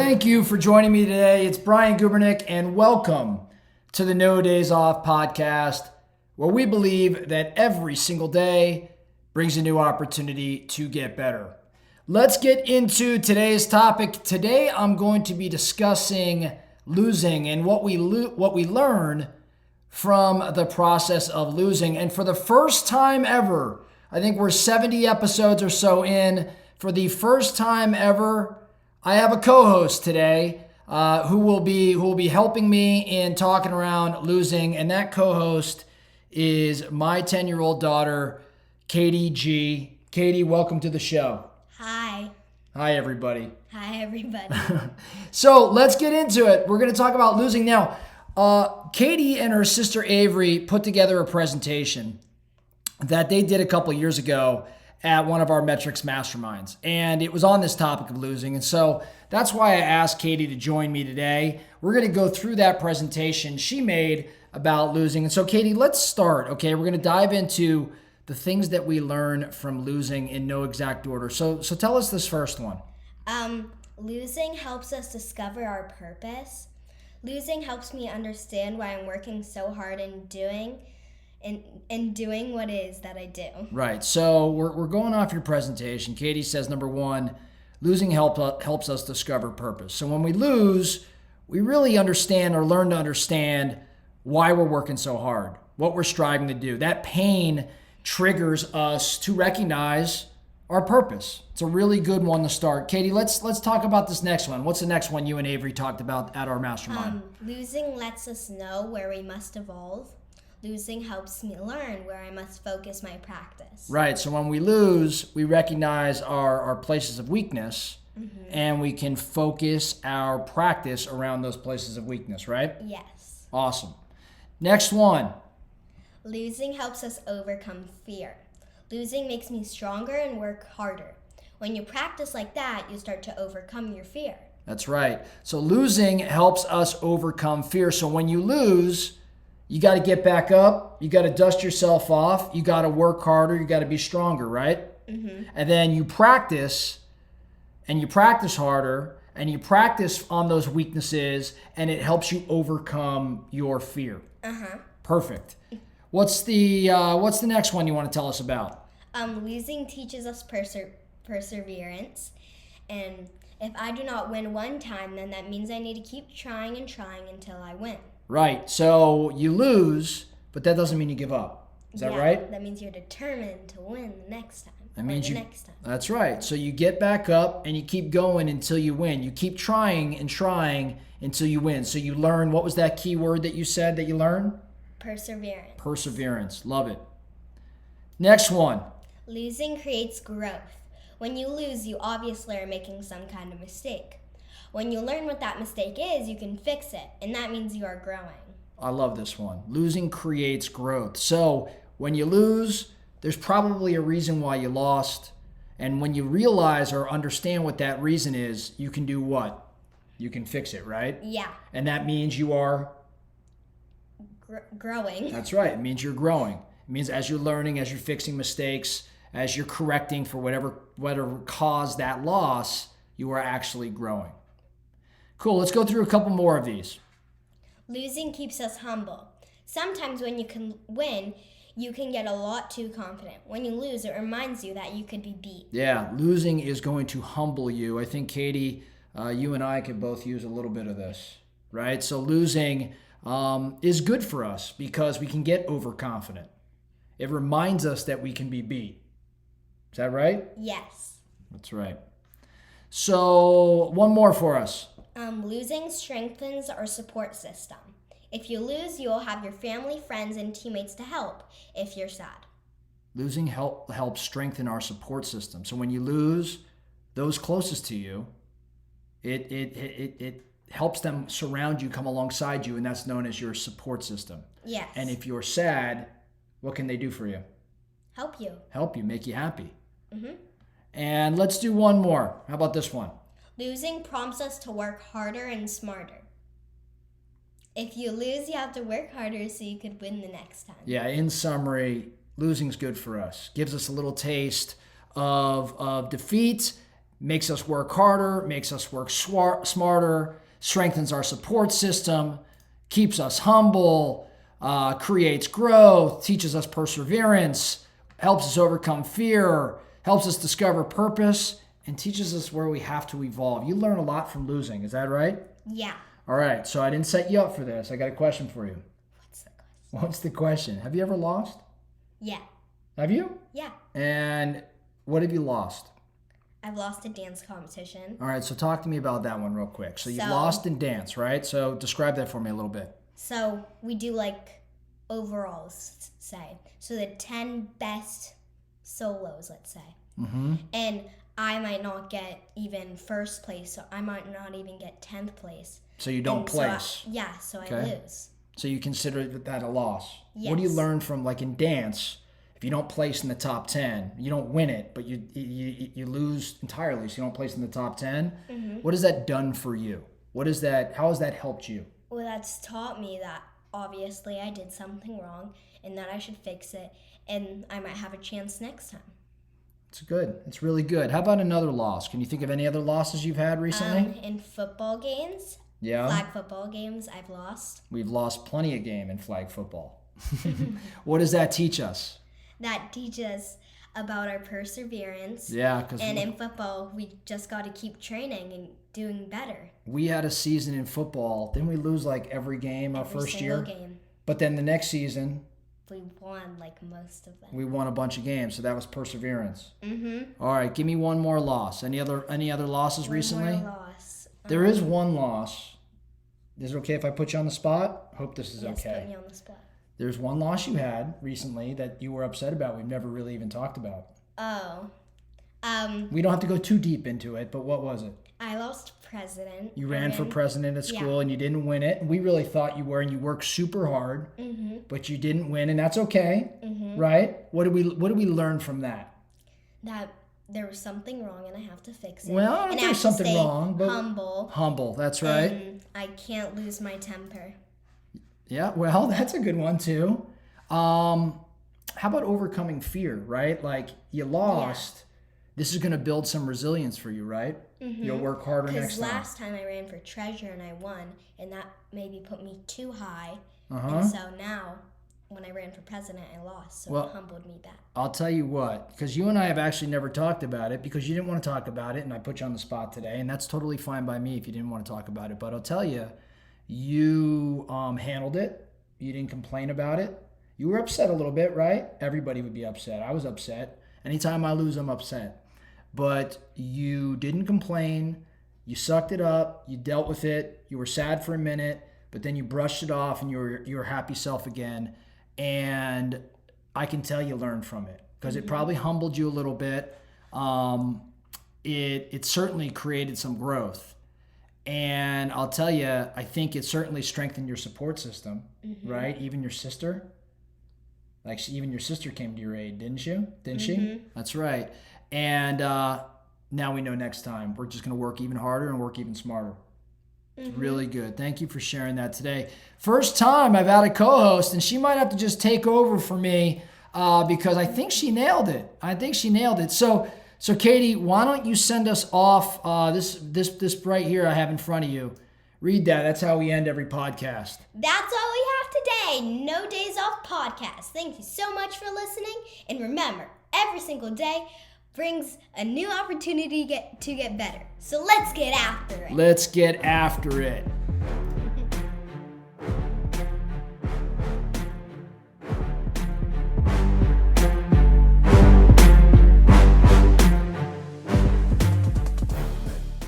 Thank you for joining me today. It's Brian Gubernick, and welcome to the No Days Off podcast, where we believe that every single day brings a new opportunity to get better. Let's get into today's topic. Today, I'm going to be discussing losing and what we learn from the process of losing. And for the first time ever, I think we're 70 episodes or so in. For the first time ever, I have a co-host today who will be helping me in talking around losing, and that co-host is my 10-year-old daughter, Katy G. Katy, welcome to the show. Hi. Hi, everybody. Hi, everybody. So let's get into it. We're going to talk about losing now. Katy and her sister Avery put together a presentation that they did a couple years ago at one of our metrics masterminds. And it was on this topic of losing. And so that's why I asked Katy to join me today. We're going to go through that presentation she made about losing. And so Katy, let's start. Okay, we're going to dive into the things that we learn from losing in no exact order. So tell us this first one. Losing helps us discover our purpose. Losing helps me understand why I'm working so hard and doing what it is that I do. Right. So we're going off your presentation. Katy says, number one, losing helps us discover purpose. So when we lose, we really understand or learn to understand why we're working so hard, what we're striving to do. That pain triggers us to recognize our purpose. It's a really good one to start. Katy, let's talk about this next one. What's the next one you and Avery talked about at our mastermind? Losing lets us know where we must evolve. Losing helps me learn where I must focus my practice. Right. So when we lose, we recognize our places of weakness, and we can focus our practice around those places of weakness, right? Yes. Awesome. Next one. Losing helps us overcome fear. Losing makes me stronger and work harder. When you practice like that, you start to overcome your fear. That's right. So losing helps us overcome fear. So when you lose, you got to get back up. You got to dust yourself off. You got to work harder. You got to be stronger, right? And then you practice, and you practice harder, and you practice on those weaknesses, and it helps you overcome your fear. Perfect. What's the next one you want to tell us about? Losing teaches us perseverance, and if I do not win one time, then that means I need to keep trying and trying until I win. Right. So you lose, but that doesn't mean you give up. Is that right? That means you're determined to win the next time. Next time. That's right. So you get back up and you keep going until you win. You keep trying and trying until you win. So you learn, what was that key word that you said that you learned? Perseverance. Perseverance. Love it. Next one. Losing creates growth. When you lose, you obviously are making some kind of mistake. When you learn what that mistake is, you can fix it, and that means you are growing. I love this one. Losing creates growth. So when you lose, there's probably a reason why you lost. And when you realize or understand what that reason is, you can do what? You can fix it, right? Yeah. And that means you are? Growing. That's right. It means you're growing. It means as you're learning, as you're fixing mistakes, as you're correcting for whatever caused that loss, you are actually growing. Cool. Let's go through a couple more of these. Losing keeps us humble. Sometimes when you can win, you can get a lot too confident. When you lose, it reminds you that you could be beat. Yeah, losing is going to humble you. I think, Katy, you and I could both use a little bit of this, right? So losing is good for us because we can get overconfident. It reminds us that we can be beat. Is that right? Yes. That's right. So one more for us. Losing strengthens our support system. If you lose, you will have your family, friends, and teammates to help if you're sad. Losing helps strengthen our support system. So when you lose, those closest to you, it helps them surround you, come alongside you, and that's known as your support system. Yes. And if you're sad, what can they do for you? Help you. Help you, make you happy. And let's do one more. How about this one? Losing prompts us to work harder and smarter. If you lose, you have to work harder so you could win the next time. Yeah, in summary, losing's good for us. Gives us a little taste of defeat, makes us work harder, makes us work smarter, strengthens our support system, keeps us humble, creates growth, teaches us perseverance, helps us overcome fear, helps us discover purpose, and teaches us where we have to evolve. You learn a lot from losing. Is that right? Yeah. All right. So I didn't set you up for this. I got a question for you. What's the question? What's the question? Have you ever lost? Yeah. Have you? Yeah. And what have you lost? I've lost a dance competition. All right. So talk to me about that one real quick. So you So- lost in dance, right? So describe that for me a little bit. So we do like overalls, say. So the 10 best solos, let's say. Mm-hmm. And I might not get even first place, so I might not even get 10th place. So you don't And place. So I Okay. lose. So you consider that a loss. What do you Yes. learn from, like in dance, if you don't place in the top 10, you don't win it, but you lose entirely, so you don't place in the top 10. Mm-hmm. What has that done for you? How has that helped you? Well, that's taught me that obviously I did something wrong and that I should fix it, and I might have a chance next time. It's good. It's really good. How about another loss? Can you think of any other losses you've had recently? In football games, Yeah. flag football games, I've lost. We've lost plenty of game in flag football. What does that teach us? That teaches about our perseverance. Yeah, because And in football, we just got to keep training and doing better. we had a season in football. Didn't we lose like every game our Every first single year? game. But then the next season, We won like most of them. we won a bunch of games, so that was perseverance. Mm-hmm. All right, give me one more loss. Any other losses recently? One more loss. There is one loss. Is it okay if I put you on the spot? Hope this is Yes, okay. put me on the spot. There's one loss you had recently that you were upset about. We've never really even talked about. Oh. We don't have to go too deep into it, but what was it? I lost president. You ran for president at school Yeah. and you didn't win it. We really thought you were, and you worked super hard, Mm-hmm. but you didn't win, and that's okay, Mm-hmm. right? What did we learn from that? That there was something wrong and I have to fix it. Well, I don't and think I have there's something to stay wrong, but humble. humble. That's right. And I can't lose my temper. Yeah, well, that's a good one too. How about overcoming fear, right? Like you lost. This is going to build some resilience for you, right? Mm-hmm. You'll work harder Because next time. last time I ran for treasure and I won, and that maybe put me too high. Uh-huh. And so now, when I ran for president, I lost. So Well- it humbled me back. I'll tell you what, because you and I have actually never talked about it because you didn't want to talk about it, and I put you on the spot today, and that's totally fine by me if you didn't want to talk about it. But I'll tell you, you handled it. You didn't complain about it. You were upset a little bit, right? Everybody would be upset. I was upset. Anytime I lose, I'm upset. But you didn't complain. You sucked it up. You dealt with it. You were sad for a minute, but then you brushed it off, and you were your happy self again. And I can tell you learned from it because it probably humbled you a little bit. It certainly created some growth. And I'll tell you, I think it certainly strengthened your support system, right? Even your sister. Like even your sister came to your aid, didn't you? Didn't she? That's right. And now we know next time we're just going to work even harder and work even smarter. It's really good. Thank you for sharing that today. First time I've had a co-host, and she might have to just take over for me because I think she nailed it. So Katy, why don't you send us off this right here I have in front of you. Read that. That's how we end every podcast. That's all we have today. No Days Off podcast. Thank you so much for listening. And remember, every single day brings a new opportunity to get better. So let's get after it. Let's get after it.